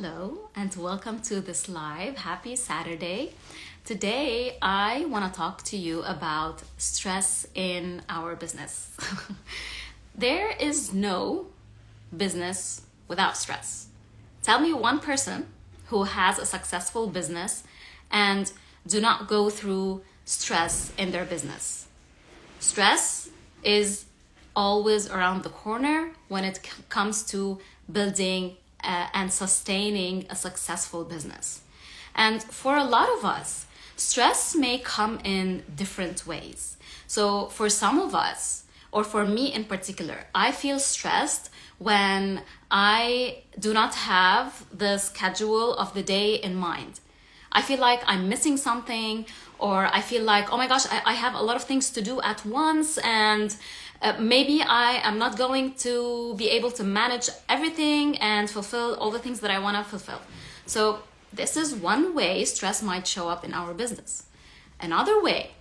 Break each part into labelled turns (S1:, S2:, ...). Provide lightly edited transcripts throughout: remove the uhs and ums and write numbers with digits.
S1: Hello and welcome to this live. Happy Saturday. Today I want to talk to you about stress in our business. There is no business without stress. Tell me one person who has a successful business and do not go through stress in their business. Stress is always around the corner when it comes to building and sustaining a successful business. And for a lot of us, stress may come in different ways. So for some of us, or for me in particular, I feel stressed when I do not have the schedule of the day in mind. I feel like I'm missing something, or I feel like, oh my gosh, I have a lot of things to do at once, and maybe I am not going to be able to manage everything and fulfill all the things that I want to fulfill. So this is one way stress might show up in our business. Another way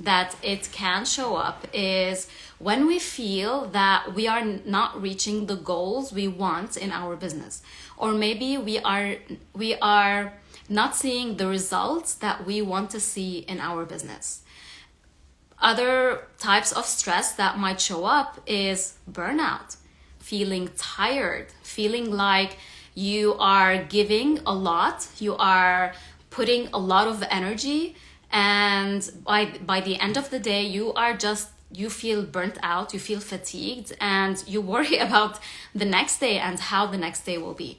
S1: that it can show up is when we feel that we are not reaching the goals we want in our business, or maybe we are not seeing the results that we want to see in our business. Other types of stress that might show up is burnout, feeling tired, feeling like you are giving a lot, you are putting a lot of energy, and by the end of the day, you feel burnt out, you feel fatigued, and you worry about the next day and how the next day will be.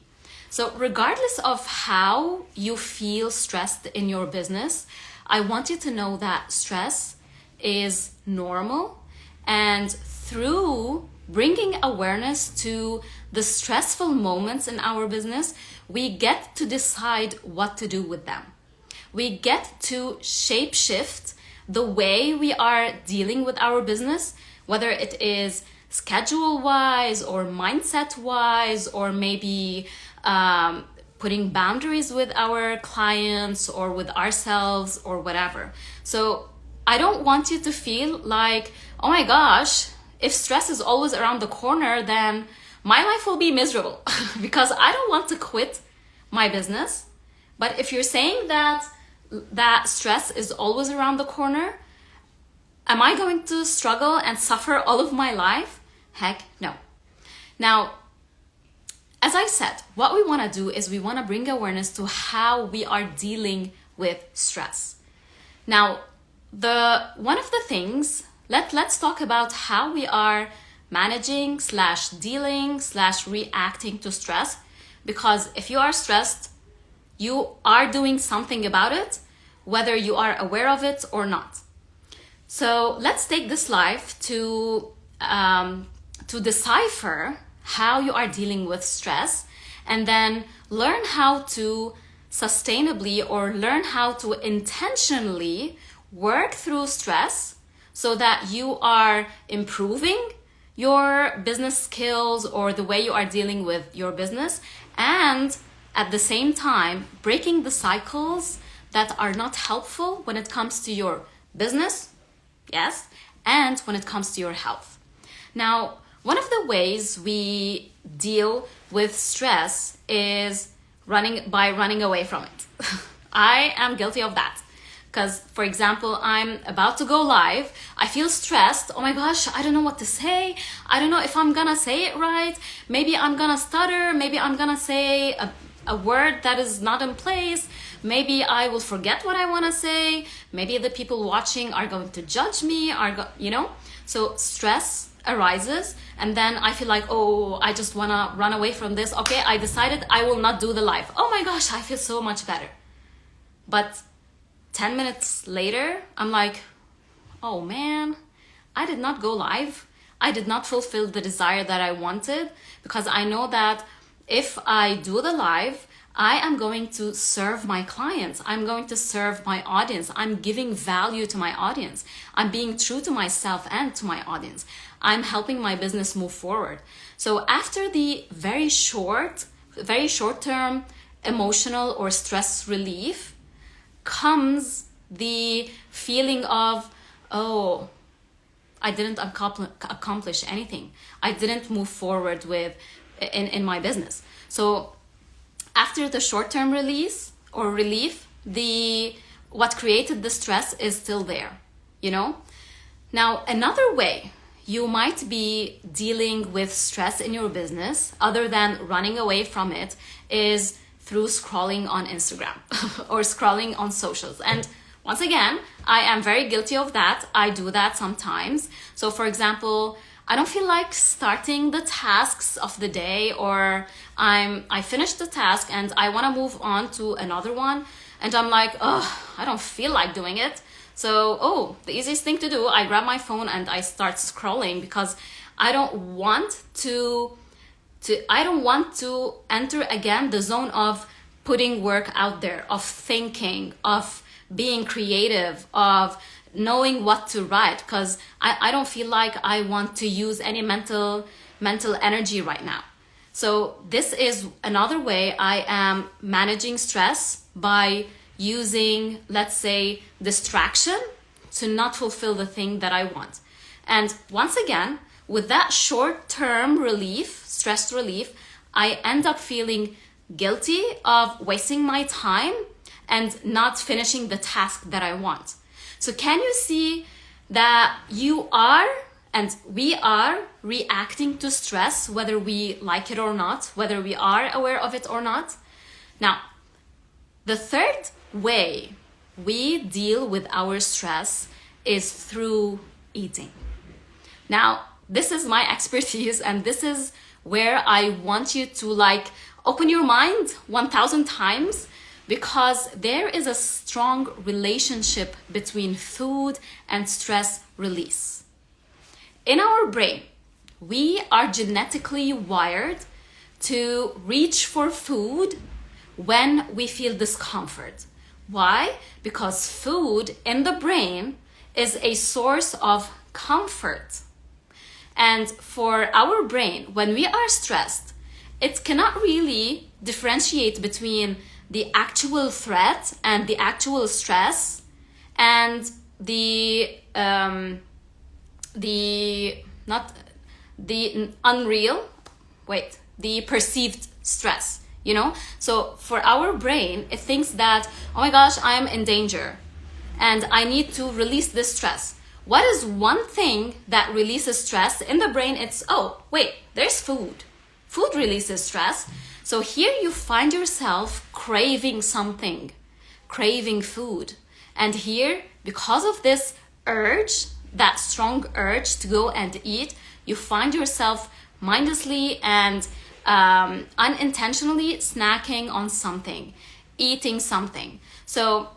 S1: So regardless of how you feel stressed in your business, I want you to know that stress is normal, and through bringing awareness to the stressful moments in our business, we get to decide what to do with them. We get to shape shift the way we are dealing with our business, whether it is schedule wise or mindset wise, or maybe putting boundaries with our clients or with ourselves or whatever. So I don't want you to feel like, oh my gosh, if stress is always around the corner, then my life will be miserable because I don't want to quit my business. But if you're saying that stress is always around the corner, am I going to struggle and suffer all of my life? Heck no. Now, as I said, what we want to do is we want to bring awareness to how we are dealing with stress. Now, one of the things, let's talk about how we are managing / dealing / reacting to stress, because if you are stressed, you are doing something about it, whether you are aware of it or not. So let's take this live to decipher how you are dealing with stress, and then learn how to sustainably or learn how to intentionally work through stress so that you are improving your business skills or the way you are dealing with your business, and at the same time breaking the cycles that are not helpful when it comes to your business, yes, and when it comes to your health. Now, one of the ways we deal with stress is running away from it. I am guilty of that. Because, for example, I'm about to go live. I feel stressed. Oh my gosh, I don't know what to say. I don't know if I'm gonna say it right. Maybe I'm gonna stutter. Maybe I'm gonna say a word that is not in place. Maybe I will forget what I wanna say. Maybe the people watching are going to judge me, So stress arises, and then I feel like, oh, I just wanna run away from this. Okay, I decided I will not do the live. Oh my gosh, I feel so much better. But 10 minutes later, I'm like, oh man, I did not go live. I did not fulfill the desire that I wanted, because I know that if I do the live, I am going to serve my clients. I'm going to serve my audience. I'm giving value to my audience. I'm being true to myself and to my audience. I'm helping my business move forward. So after the very short-term emotional or stress relief comes the feeling of, oh, I didn't accomplish anything. I didn't move forward in my business. So after the short-term release or relief, what created the stress is still there, you know? Now, another way you might be dealing with stress in your business, other than running away from it, is through scrolling on Instagram or scrolling on socials. And once again, I am very guilty of that. I do that sometimes. So for example, I don't feel like starting the tasks of the day, or I finished the task and I want to move on to another one, and I'm like, oh, I don't feel like doing it. So, the easiest thing to do, I grab my phone and I start scrolling, because I don't want to enter again the zone of putting work out there, of thinking, of being creative, of knowing what to write, because I don't feel like I want to use any mental energy right now. So this is another way I am managing stress, by using, let's say, distraction to not fulfill the thing that I want. And once again, with that short-term relief, stress relief, I end up feeling guilty of wasting my time and not finishing the task that I want. So can you see that you are and we are reacting to stress, whether we like it or not, whether we are aware of it or not? Now, the third way we deal with our stress is through eating. Now, this is my expertise, and this is where I want you to open your mind 1,000 times, because there is a strong relationship between food and stress release. In our brain, we are genetically wired to reach for food when we feel discomfort. Why? Because food in the brain is a source of comfort. And for our brain, when we are stressed, it cannot really differentiate between the actual threat and the actual stress and the perceived stress, you know? So for our brain, it thinks that, oh my gosh, I am in danger and I need to release this stress. What is one thing that releases stress in the brain? It's, oh, wait, there's food. Food releases stress. So here you find yourself craving something, craving food. And here, because of this urge, that strong urge to go and eat, you find yourself mindlessly and unintentionally snacking on something, eating something. So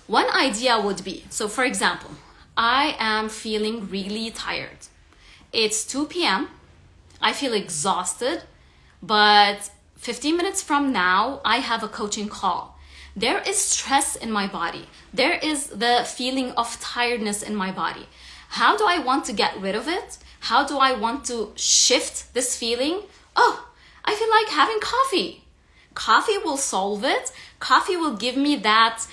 S1: one idea would be, so for example, I am feeling really tired. It's 2 p.m. I feel exhausted, but 15 minutes from now, I have a coaching call. There is stress in my body. There is the feeling of tiredness in my body. How do I want to get rid of it? How do I want to shift this feeling? Oh, I feel like having coffee. Coffee will solve it. Coffee will give me that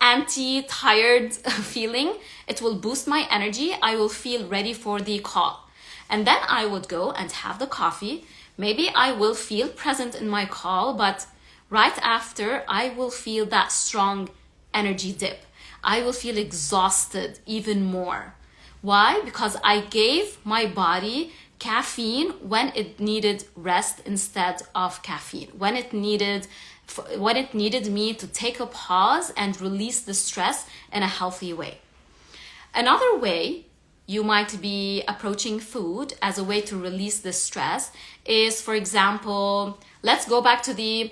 S1: anti-tired feeling. It will boost my energy. I will feel ready for the call. And then I would go and have the coffee. Maybe I will feel present in my call, but right after, I will feel that strong energy dip. I will feel exhausted even more. Why? Because I gave my body caffeine when it needed rest instead of caffeine, when it needed me to take a pause and release the stress in a healthy way. Another way you might be approaching food as a way to release the stress is, for example, let's go back to the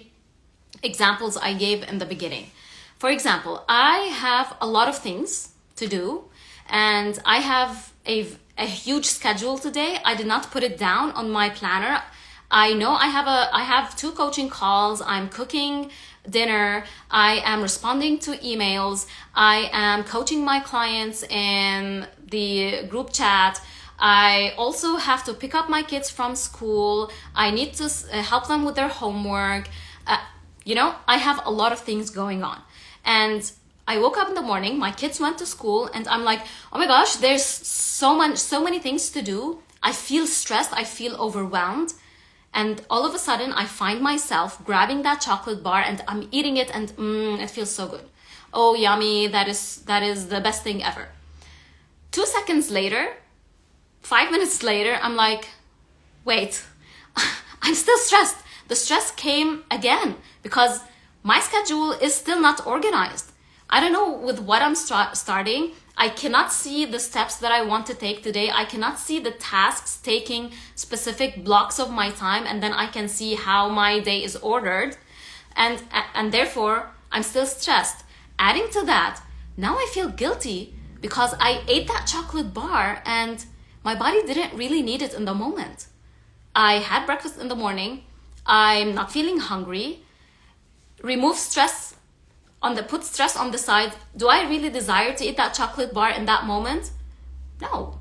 S1: examples I gave in the beginning. For example, I have a lot of things to do and I have a huge schedule today. I did not put it down on my planner. I know I have 2 coaching calls. I'm cooking dinner. I am responding to emails. I am coaching my clients in the group chat. I also have to pick up my kids from school. I need to help them with their homework. I have a lot of things going on. And I woke up in the morning, my kids went to school, and I'm like, oh my gosh, there's so many things to do. I feel stressed, I feel overwhelmed. And all of a sudden, I find myself grabbing that chocolate bar and I'm eating it, and it feels so good. Oh, yummy, that is the best thing ever. 2 seconds later, 5 minutes later, I'm like, wait, I'm still stressed. The stress came again because my schedule is still not organized. I don't know with what I'm starting. I cannot see the steps that I want to take today. I cannot see the tasks taking specific blocks of my time, and then I can see how my day is ordered. And therefore, I'm still stressed. Adding to that, now I feel guilty because I ate that chocolate bar and my body didn't really need it in the moment. I had breakfast in the morning. I'm not feeling hungry. Put stress on the side. Do I really desire to eat that chocolate bar in that moment? No.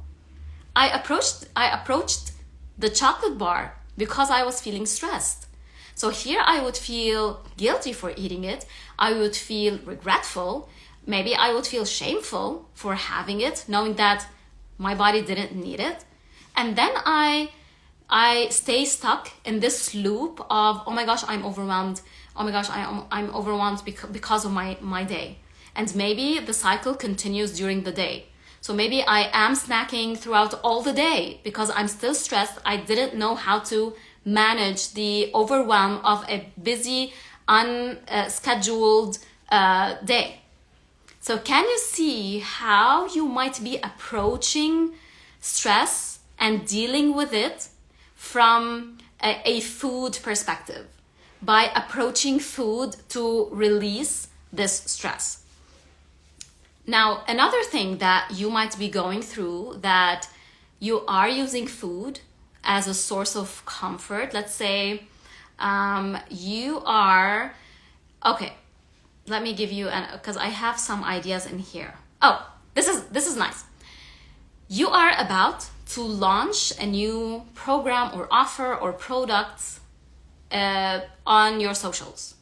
S1: I approached the chocolate bar because I was feeling stressed. So here I would feel guilty for eating it. I would feel regretful. Maybe I would feel shameful for having it, knowing that my body didn't need it. And then I stay stuck in this loop of, oh my gosh, I'm overwhelmed. Oh my gosh, I'm overwhelmed because of my day. And maybe the cycle continues during the day. So maybe I am snacking throughout all the day because I'm still stressed. I didn't know how to manage the overwhelm of a busy, unscheduled day. So can you see how you might be approaching stress and dealing with it from a food perspective, by approaching food to release this stress? Now, another thing that you might be going through, that you are using food as a source of comfort. Let's say you are, okay, let me give you because I have some ideas in here. Oh, this is nice. You are about to launch a new program or offer or product on your socials.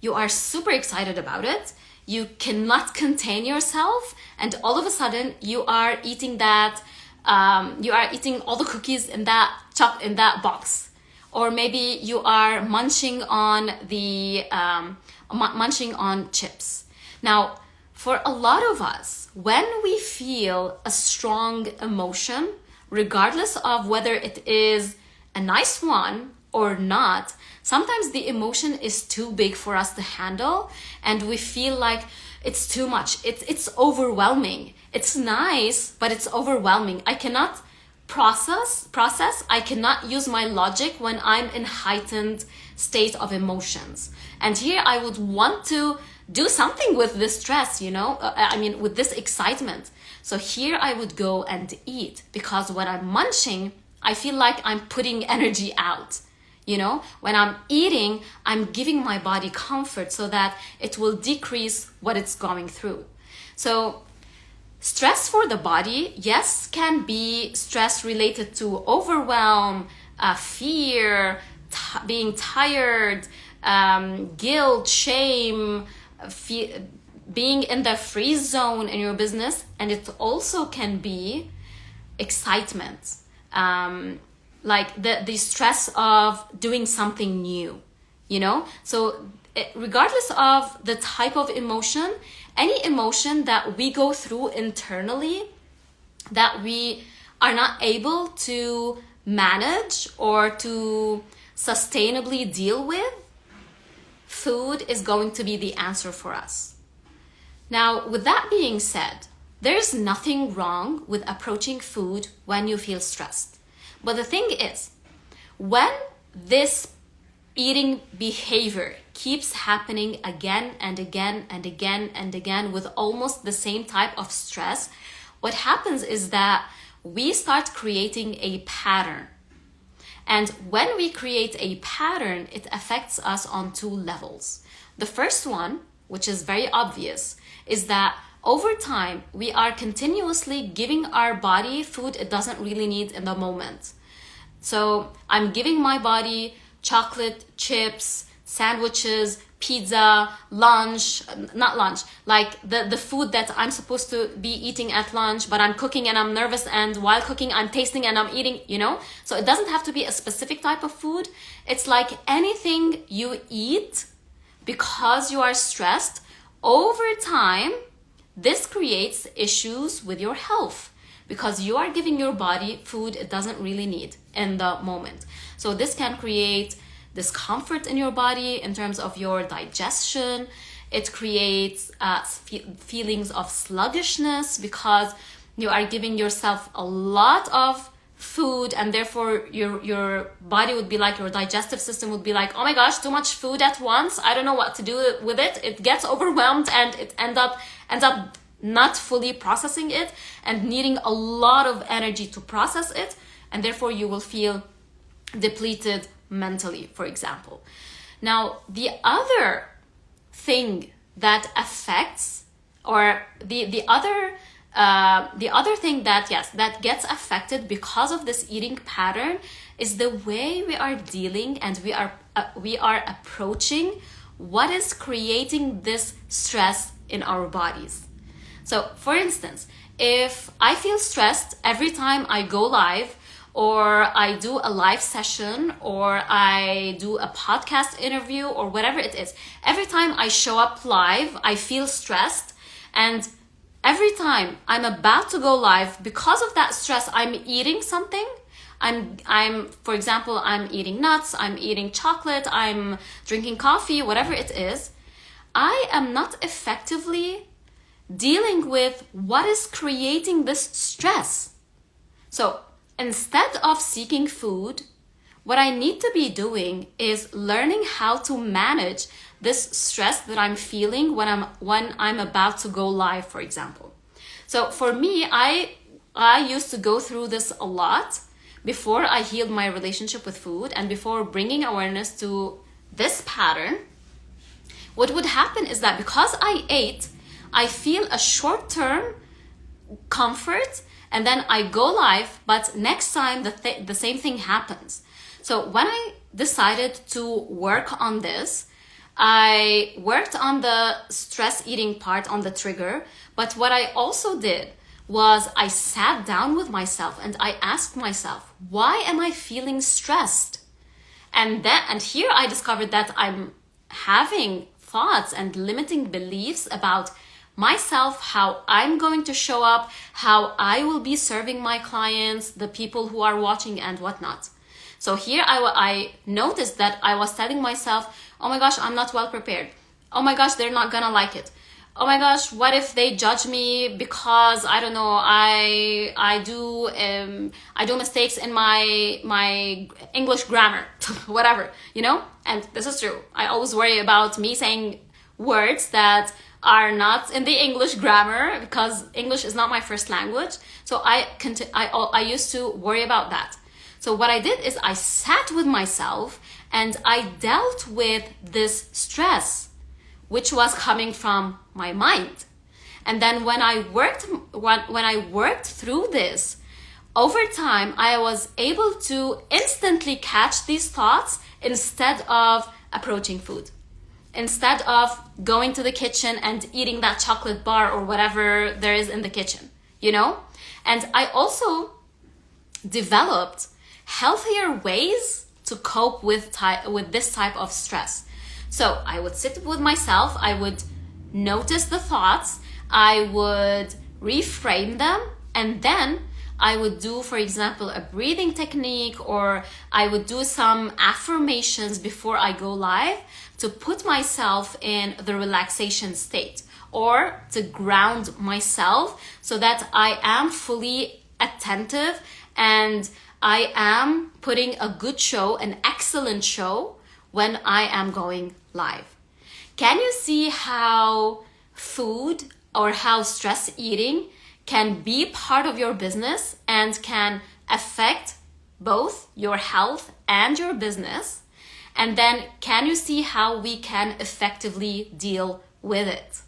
S1: You are super excited about it. You cannot contain yourself, and all of a sudden you are eating that. You are eating all the cookies in that box, or maybe you are munching on chips. Now, for a lot of us, when we feel a strong emotion, regardless of whether it is a nice one or not, sometimes the emotion is too big for us to handle, and we feel like it's too much. It's overwhelming. It's nice, but it's overwhelming. I cannot process. I cannot use my logic when I'm in heightened state of emotions. And here I would want to do something with this stress, with this excitement. So here I would go and eat, because when I'm munching, I feel like I'm putting energy out. When I'm eating, I'm giving my body comfort so that it will decrease what it's going through. So stress for the body, yes, can be stress related to overwhelm, fear, being tired, guilt, shame, being in the freeze zone in your business. And it also can be excitement, like the stress of doing something new, So regardless of the type of emotion, any emotion that we go through internally that we are not able to manage or to sustainably deal with, food is going to be the answer for us. Now, with that being said, there's nothing wrong with approaching food when you feel stressed. But the thing is, when this eating behavior keeps happening again and again and again and again with almost the same type of stress, what happens is that we start creating a pattern. And when we create a pattern, it affects us on 2 levels. The first one, which is very obvious, is that over time, we are continuously giving our body food it doesn't really need in the moment. So I'm giving my body chocolate, chips, sandwiches, pizza, lunch, not lunch, like the food that I'm supposed to be eating at lunch, but I'm cooking and I'm nervous, and while cooking I'm tasting and I'm eating, you know? So it doesn't have to be a specific type of food. It's like anything you eat because you are stressed, over time, this creates issues with your health because you are giving your body food it doesn't really need in the moment. So this can create discomfort in your body in terms of your digestion. It creates feelings of sluggishness because you are giving yourself a lot of food, and therefore your body would be like, your digestive system would be like, oh my gosh, too much food at once, I don't know what to do with it. It gets overwhelmed and it ends up not fully processing it and needing a lot of energy to process it, and therefore you will feel depleted mentally, for example. Now, the other thing that affects, or the other thing that, yes, that gets affected because of this eating pattern is the way we are dealing and we are approaching what is creating this stress in our bodies. So, for instance, if I feel stressed every time I go live, or I do a live session, or I do a podcast interview, or whatever it is, every time I show up live, I feel stressed, and every time I'm about to go live, because of that stress, I'm eating something. For example, I'm eating nuts, I'm eating chocolate, I'm drinking coffee, whatever it is. I am not effectively dealing with what is creating this stress. So instead of seeking food, what I need to be doing is learning how to manage this stress that I'm feeling when I'm about to go live, for example. So for me, I used to go through this a lot before I healed my relationship with food and before bringing awareness to this pattern. What would happen is that because I ate, I feel a short-term comfort, and then I go live, but next time the same thing happens. So when I decided to work on this, I worked on the stress eating part, on the trigger, but what I also did was I sat down with myself and I asked myself, why am I feeling stressed? And here I discovered that I'm having thoughts and limiting beliefs about myself, how I'm going to show up, how I will be serving my clients, the people who are watching and whatnot. So here I noticed that I was telling myself, oh my gosh, I'm not well prepared. Oh my gosh, they're not gonna like it. Oh my gosh, what if they judge me because, I don't know, I do mistakes in my English grammar, whatever, you know? And this is true. I always worry about me saying words that are not in the English grammar because English is not my first language. So I used to worry about that. So what I did is I sat with myself and I dealt with this stress, which was coming from my mind. And then when I worked through this, over time, I was able to instantly catch these thoughts instead of approaching food. Instead of going to the kitchen and eating that chocolate bar or whatever there is in the kitchen, you know? And I also developed healthier ways to cope with this type of stress. So I would sit with myself, I would notice the thoughts, I would reframe them, and then I would do, for example, a breathing technique, or I would do some affirmations before I go live to put myself in the relaxation state, or to ground myself so that I am fully attentive and I am putting a good show, an excellent show, when I am going live. Can you see how food or how stress eating can be part of your business and can affect both your health and your business? And then can you see how we can effectively deal with it?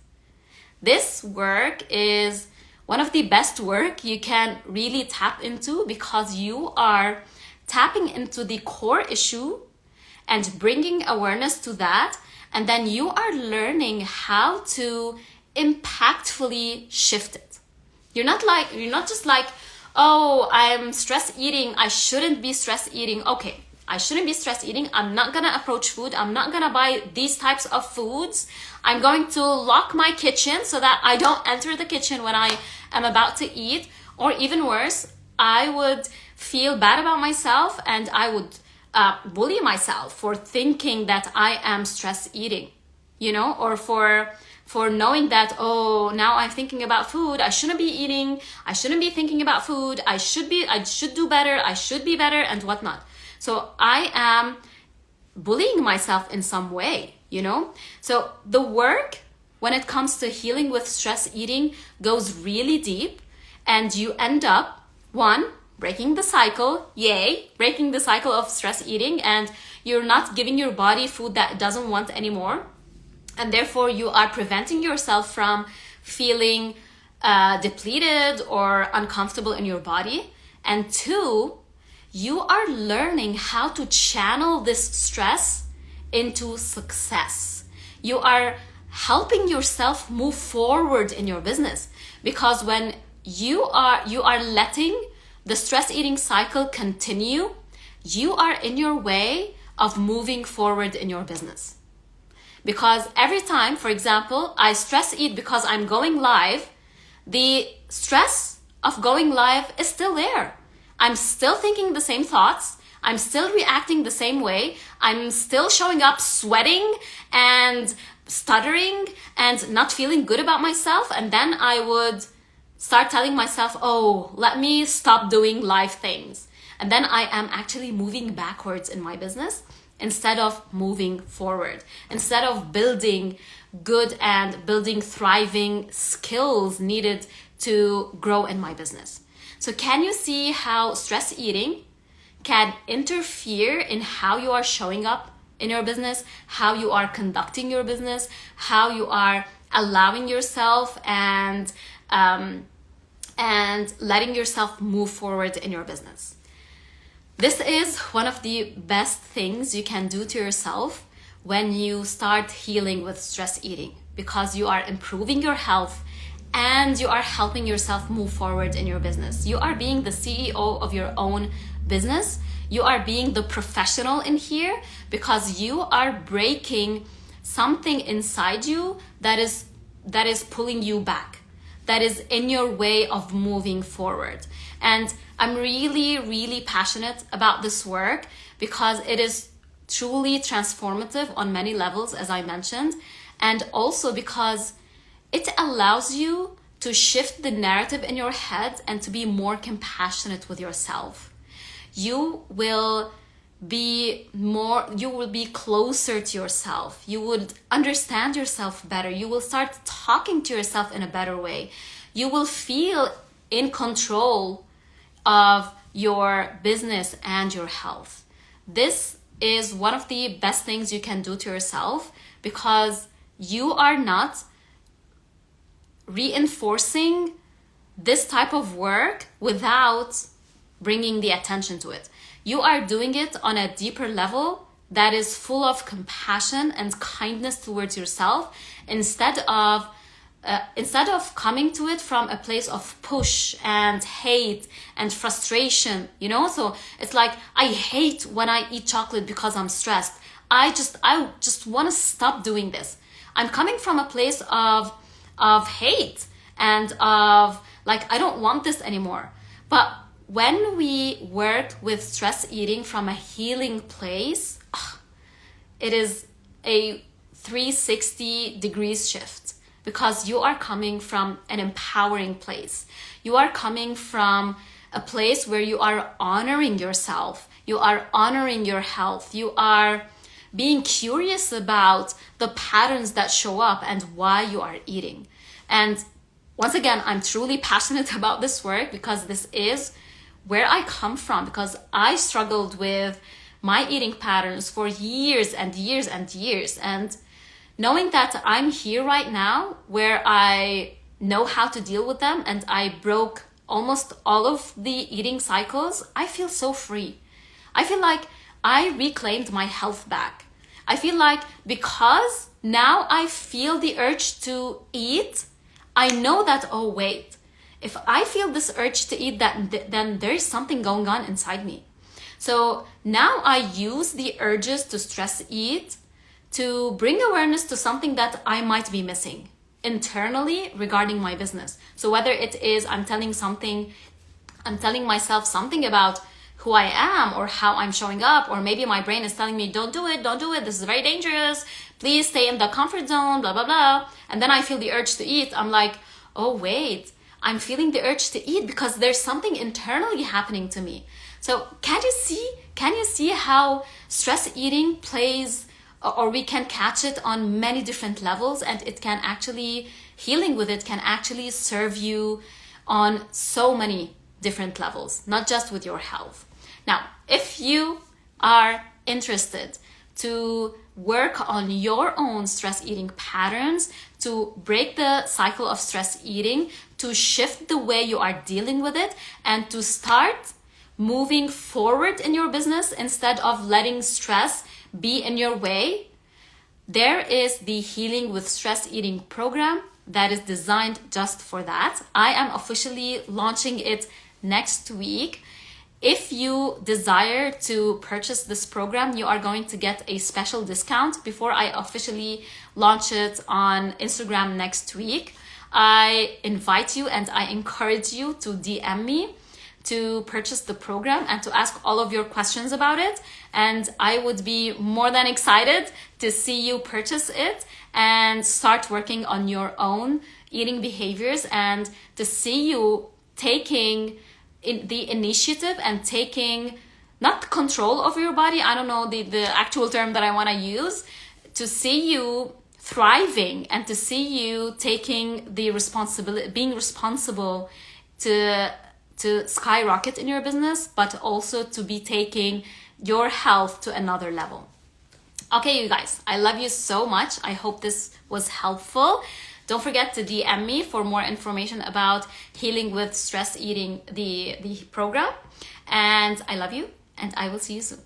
S1: This work is one of the best work you can really tap into because you are tapping into the core issue and bringing awareness to that. And then you are learning how to impactfully shift it. You're not just like, oh, I'm stress eating, I shouldn't be stress eating. Okay, I shouldn't be stress eating. I'm not gonna approach food. I'm not gonna buy these types of foods. I'm going to lock my kitchen so that I don't enter the kitchen when I am about to eat. Or even worse, I would feel bad about myself and I would bully myself for thinking that I am stress eating, or for knowing that, oh, now I'm thinking about food, I shouldn't be eating, I shouldn't be thinking about food, I should do better, I should be better, and whatnot. So I am bullying myself in some way, So the work when it comes to healing with stress eating goes really deep, and you end up, one, breaking the cycle, breaking the cycle of stress eating, and you're not giving your body food that it doesn't want anymore. And therefore you are preventing yourself from feeling depleted or uncomfortable in your body. And two, you are learning how to channel this stress into success. You are helping yourself move forward in your business, because when you are letting the stress eating cycle continue, you are in your way of moving forward in your business. Because every time, for example, I stress eat because I'm going live, the stress of going live is still there. I'm still thinking the same thoughts. I'm still reacting the same way. I'm still showing up sweating and stuttering and not feeling good about myself. And then I would start telling myself, oh, let me stop doing live things. And then I am actually moving backwards in my business instead of moving forward, instead of building good and building thriving skills needed to grow in my business. So can you see how stress eating can interfere in how you are showing up in your business, how you are conducting your business, how you are allowing yourself and letting yourself move forward in your business? This is one of the best things you can do to yourself when you start healing with stress eating, because you are improving your health and you are helping yourself move forward in your business. You are being the CEO of your own business. You are being the professional in here because you are breaking something inside you that is pulling you back, that is in your way of moving forward. And I'm really, really passionate about this work because it is truly transformative on many levels, as I mentioned, and also because it allows you to shift the narrative in your head and to be more compassionate with yourself. You will be closer to yourself. You would understand yourself better. You will start talking to yourself in a better way. You will feel in control of your business and your health. This is one of the best things you can do to yourself, because you are not reinforcing this type of work without bringing the attention to it. You are doing it on a deeper level that is full of compassion and kindness towards yourself, instead of coming to it from a place of push and hate and frustration, So it's like, I hate when I eat chocolate because I'm stressed. I just want to stop doing this. I'm coming from a place of hate and of like, I don't want this anymore. But when we work with stress eating from a healing place, it is a 360 degrees shift, because you are coming from an empowering place. You are coming from a place where you are honoring yourself. You are honoring your health. You are being curious about the patterns that show up and why you are eating. And once again, I'm truly passionate about this work because this is where I come from, because I struggled with my eating patterns for years and years and years. And knowing that I'm here right now where I know how to deal with them and I broke almost all of the eating cycles, I feel so free. I feel like I reclaimed my health back. I feel like because now I feel the urge to eat, I know that, oh wait, if I feel this urge to eat, then there is something going on inside me. So now I use the urges to stress eat to bring awareness to something that I might be missing internally regarding my business. So whether it is I'm telling myself something about who I am or how I'm showing up, or maybe my brain is telling me, don't do it, this is very dangerous, please stay in the comfort zone, blah, blah, blah. And then I feel the urge to eat. I'm like, oh wait, I'm feeling the urge to eat because there's something internally happening to me. So can you see how stress eating plays, or we can catch it on many different levels, and it can actually, healing with it can actually serve you on so many different levels, not just with your health. Now, if you are interested to work on your own stress eating patterns, to break the cycle of stress eating, to shift the way you are dealing with it, and to start moving forward in your business instead of letting stress be in your way, there is the Healing with Stress Eating program that is designed just for that. I am officially launching it next week. If you desire to purchase this program, you are going to get a special discount before I officially launch it on Instagram next week. I invite you and I encourage you to DM me to purchase the program and to ask all of your questions about it. And I would be more than excited to see you purchase it and start working on your own eating behaviors, and to see you taking the initiative and taking not control of your body, I don't know the actual term that I want to use, to see you thriving and to see you taking the responsibility, being responsible to skyrocket in your business, but also to be taking your health to another level. Okay, you guys, I love you so much. I hope this was helpful. Don't forget to DM me for more information about Healing with Stress Eating, the program. And I love you, and I will see you soon.